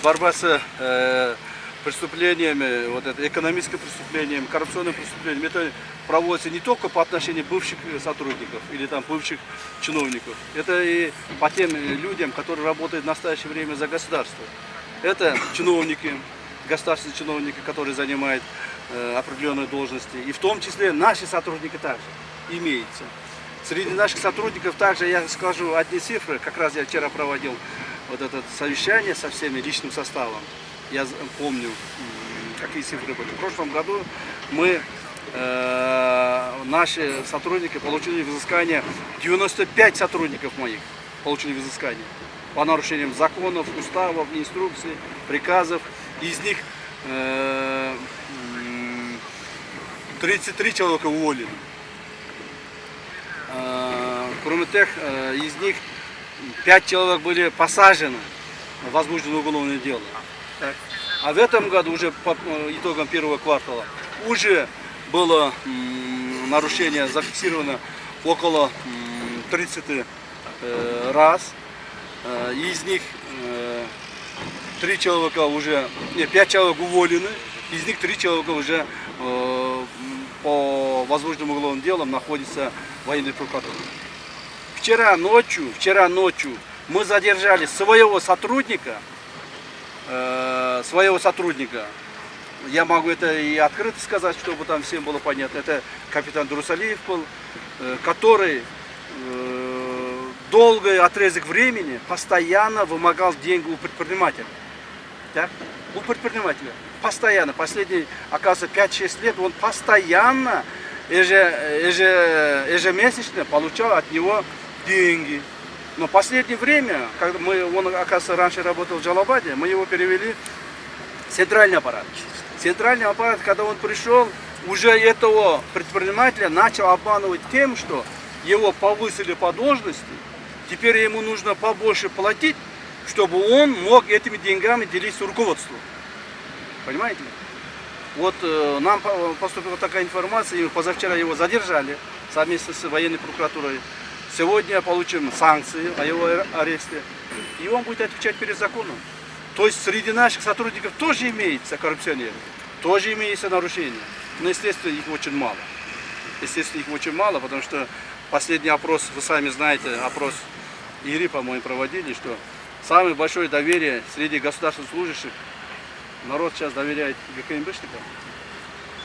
Борьба с преступлениями, вот это, экономическим преступлением, коррупционным преступлением, это проводится не только по отношению бывших сотрудников или там бывших чиновников, это и по тем людям, которые работают в настоящее время за государство. Это чиновники, государственные чиновники, которые занимают определенные должности, и в том числе наши сотрудники также имеются. Среди наших сотрудников также я скажу одни цифры, как раз я вчера проводил вот это совещание со всеми личным составом. Я помню, какие цифры были. В прошлом году мы, наши сотрудники получили взыскание, 95 сотрудников моих получили взыскание по нарушениям законов, уставов, инструкций, приказов. Из них 33 человека уволены. Кроме тех, из них 5 человек были посажены, возбуждено уголовное дело. А в этом году, уже по итогам первого квартала, уже было нарушение зафиксировано около 30 раз. Из них 3 человека уже, 5 человек уволены, из них 3 человека уже по возбужденным уголовным делам находятся в военной прокуратуре. Вчера ночью мы задержали своего сотрудника, я могу это и открыто сказать, чтобы там всем было понятно, это капитан Друсалиев был, который долгий отрезок времени постоянно вымогал деньги у предпринимателя. Так? У предпринимателя. Постоянно. Последние, оказывается, 5-6 лет он постоянно, ежемесячно получал от него деньги. Но в последнее время, когда он, оказывается, раньше работал в Джалабаде, мы его перевели в центральный аппарат. Центральный аппарат, когда он пришел, уже этого предпринимателя начал обманывать тем, что его повысили по должности, теперь ему нужно побольше платить, чтобы он мог этими деньгами делиться руководством. Понимаете? Вот нам поступила такая информация, и позавчера его задержали совместно с военной прокуратурой. Сегодня получим санкции о его аресте, и он будет отвечать перед законом. То есть среди наших сотрудников тоже имеются коррупционеры, тоже имеются нарушения, но, естественно, их очень мало. Естественно, их очень мало, потому что последний опрос, вы сами знаете, опрос ИРИ, по-моему, проводили, что самое большое доверие среди государственных служащих, народ сейчас доверяет ГКМБшникам.